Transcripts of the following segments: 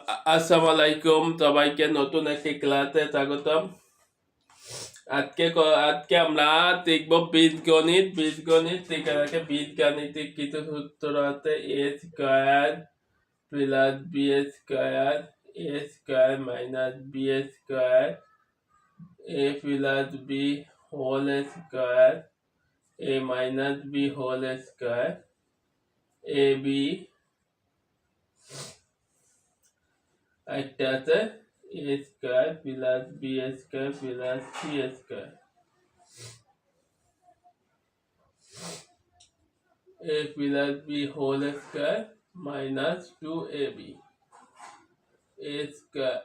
আসসালামু আলাইকুম, সবাইকে নতুন একটি ক্লাসে স্বাগতম। আজকে আমরা দেখব বীজগণিত থেকে বীজগাণিতিক কিছু সূত্র আছে। A square plus B square, A square minus B square, A plus B whole square, A minus B whole square, A B একটা আছে A square plus B square plus C square, a plus b whole square minus 2ab, a square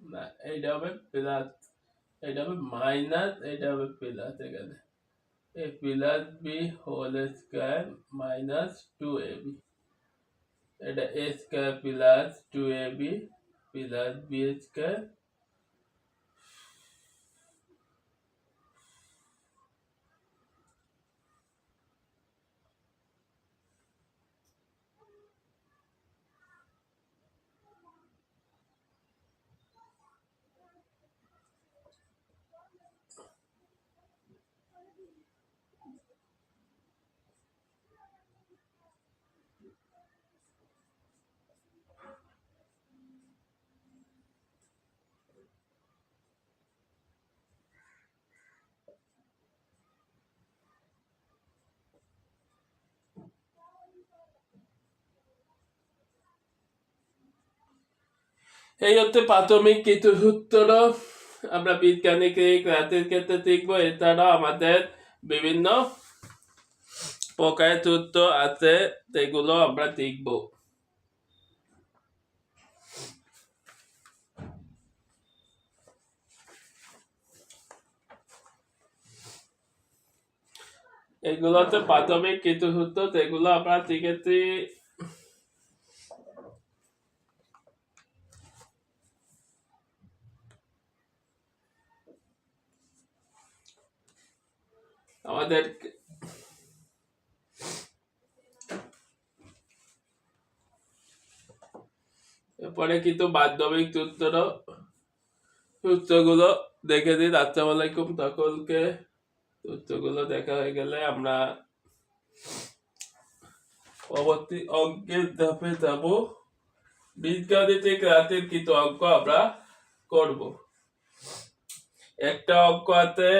না এটা হবে plus, এটা হবে minus, এটা হবে plus. এখানে a plus b whole square minus 2ab, এটা a square plus 2ab plus b square এই হচ্ছে প্রাথমিক কিছু সূত্র আমরা বীজগাণিতিক রাশির ক্ষেত্রে শিখবো। এছাড়াও আমাদের বিভিন্ন প্রকারের সূত্র আছে, সেগুলো আমরা শিখবো। এগুলো হচ্ছে প্রাথমিক কিছু সূত্র, সেগুলো আমরা শিখেছি। আমাদের এরপরে কিন্তু মাধ্যমিক সূত্রগুলো দেখে দিন। আসসালামু আলাইকুম সকলকে। সূত্রগুলো দেখা হয়ে গেলে আমরা পরবর্তী অঙ্কের ধাপে যাব। বীজগাণিতিক রাশির কিছু অঙ্ক আমরা করব। একটা অঙ্ক আছে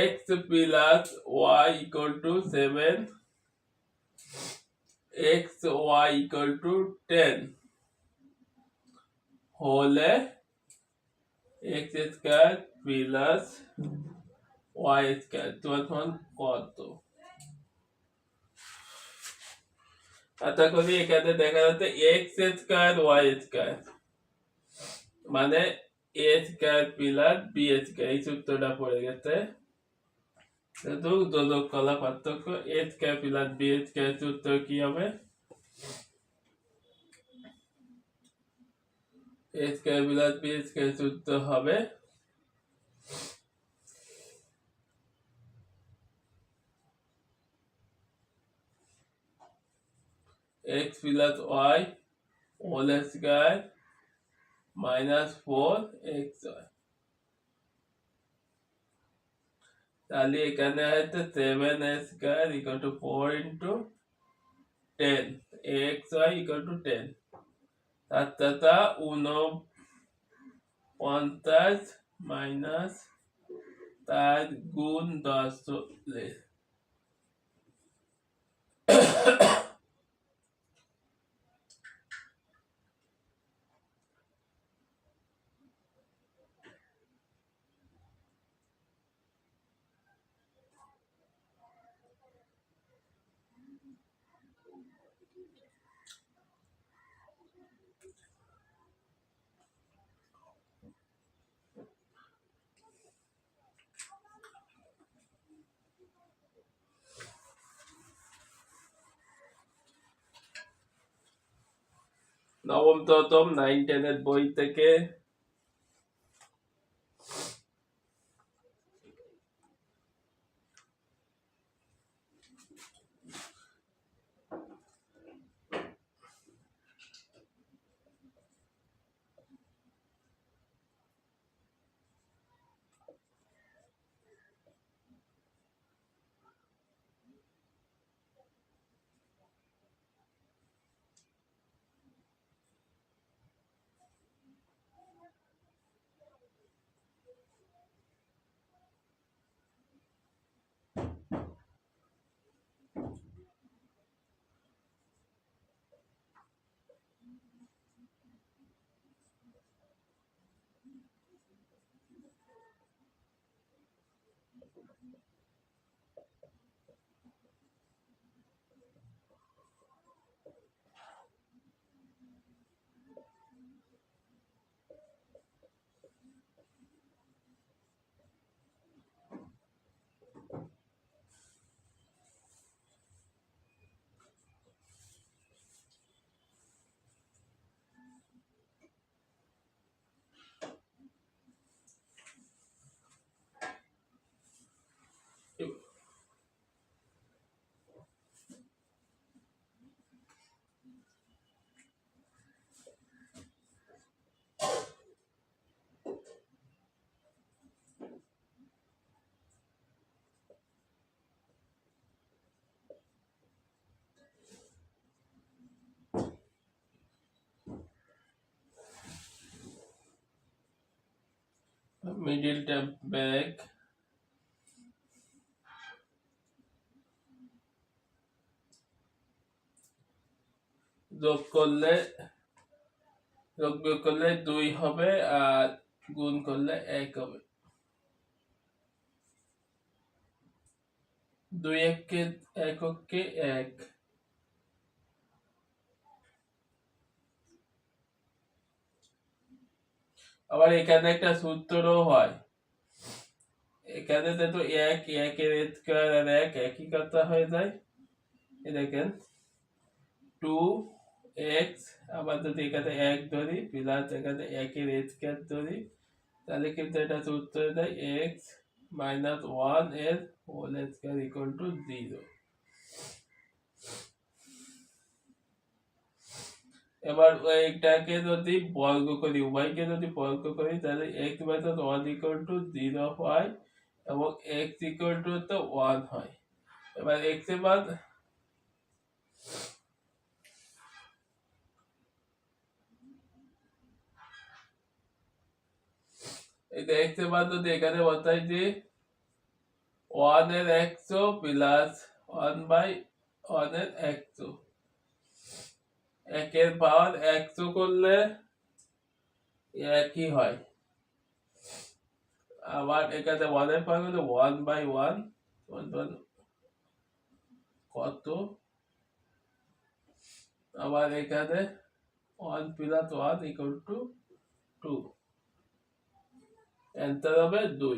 x plus y equal to 7, x y equal to 10 হলে x square plus y square তখন কত? আশা করি এখানে দেখা যাচ্ছে x স্কয়ার y স্কয়ার মানে a square plus b square, এই সূত্রটা পড়ে গেছে। শুধু যোজক কলা পার্থক্য, a square plus b square সূত্র কি হবে? a square plus b square সূত্র হবে x plus y whole square minus 4xy। তাহলে এখানে হচ্ছে 7 square equal to 4 into 10, xy equal to 10, অর্থাৎ 49 মাইনাস তার গুণ 10 চল্লিশ। নবম দশম 9-10 এর বই থেকে মিডিলটা ব্যাক, যোগ করলে বিয়োগ করলে 2 হবে আর গুণ করলে 1 হবে। 2 এককে এককে 1। আবার এখানে একটা সূত্রও হয়, এখানে তো 1 এর স্কয়ার আর 1 একই কথা হয়ে যায়। এই দেখেন 2x, আবার যদি এখানে 1 ধরি প্লাস এখানে 1 এর স্কয়ার ধরি, তাহলে কিন্তু এটা সূত্র দেয় x মাইনাস 1 এর হোল স্কয়ার ইকুয়াল টু 0। এবার এইটাকে যদি বর্গ করি, উভয়কে যদি বর্গ করি, তাহলে x মাইনাস 1 ইকুয়াল টু 0 হয় এবং x ইকুয়াল টু তো 1 হয়। এবার x এর মান এটা x এর মান যদি এখানে বসাই যে 1 এর 100 প্লাস 1 বাই 1 এর 100, 1 এর পাওয়ার 100 করলে একই হয়। আবার এখানে 1 এর পাওয়ার হলো 1 বাই 1 কত, আবার এখানে 1 প্লাস 1 ইকুয়াল টু 2, অ্যান্সার হবে 2।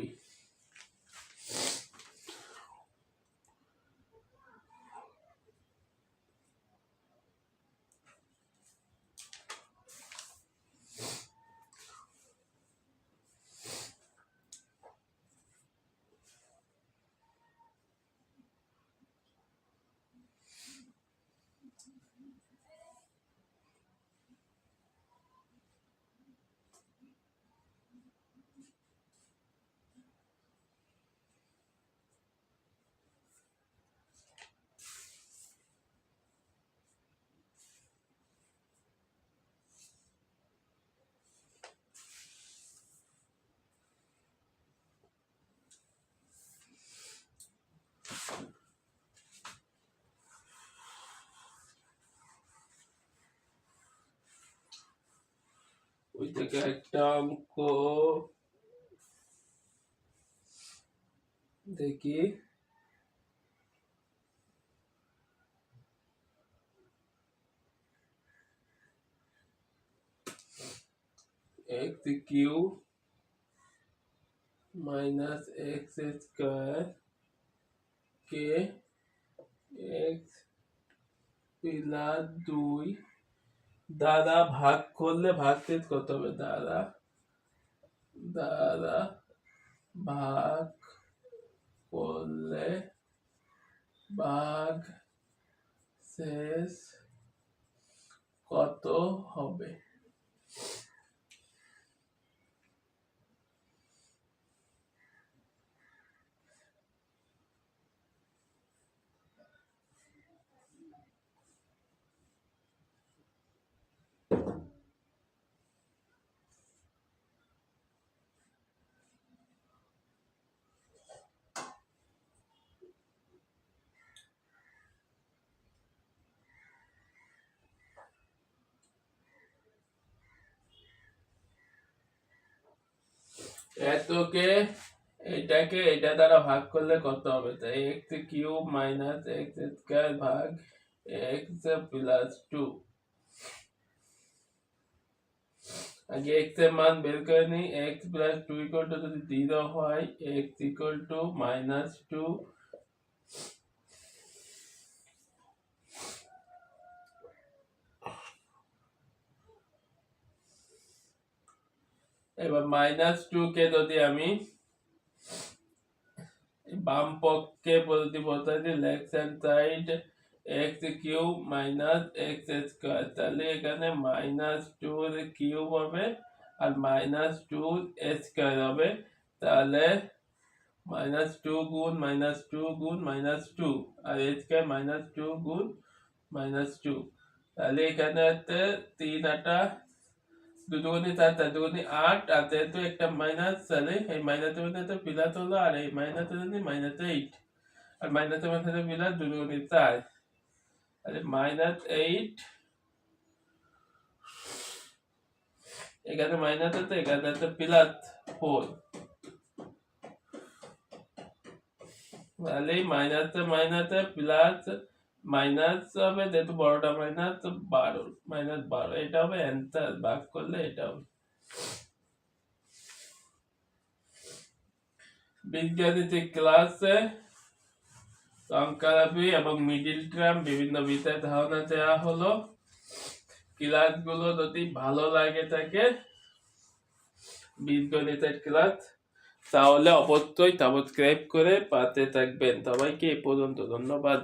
ওই থেকে একটা অঙ্ক দেখি, x cube minus x square কে x প্লাস 2 দ্বারা ভাগ করলে ভাগশেষ কত হবে, দ্বারা ভাগ করলে ভাগ শেষ কত হবে। এতকে এটাকে এটা দ্বারা ভাগ করলে কত হবে, তাই x cube minus x square ভাগ x প্লাস 2। আগে x এর মান বের করে নিই, x প্লাস 2 ইকুয়াল টু যদি 0 হয়, x ইকুয়াল টু মাইনাস 2, এবার মাইনাস 2 কে যদি আমি বাম পক্ষে যদি বসাই দিই left hand side x cube minus x square, তাহলে এখানে মাইনাস 2 এর কিউব হবে আর মাইনাস 2 স্কয়ার হবে, তাহলে মাইনাস 2 গুণ মাইনাস 2 গুণ মাইনাস 2 আর স্কয়ার মাইনাস 2 গুণ মাইনাস 2, তাহলে এখানে 3 8 দুগুণে 4 4 দুগুণে 8 আর যেহেতু একটা মাইনাস তাহলে এই মাইনাসের মধ্যে তো প্লাস হলো আর এই মাইনাসের জন্য মাইনাস 8 আর মাইনাসের মধ্যে তো প্লাস দুগুণে 4 তাহলে মাইনাস 8 এখানে মাইনাস আছে এখানে আছে প্লাস 4 তাহলে মাইনাসে প্লাস মাইনাস হবে যেহেতু বড়টা মাইনাস 12 মাইনাস 12 এটা হবে অ্যান্সার ভাগ করলে এটা হবে বীজগণিতিক ক্লাসে সংখ্যালাপী এবং মিডিল টার্ম বিভিন্ন বিষয়ে ধারণা দেওয়া হলো। ক্লাসগুলো যদি ভালো লাগে থাকে বীজগণিতের ক্লাস তাহলে অবশ্যই সাবস্ক্রাইব করে পাশে থাকবেন। সবাইকে এই পর্যন্ত ধন্যবাদ।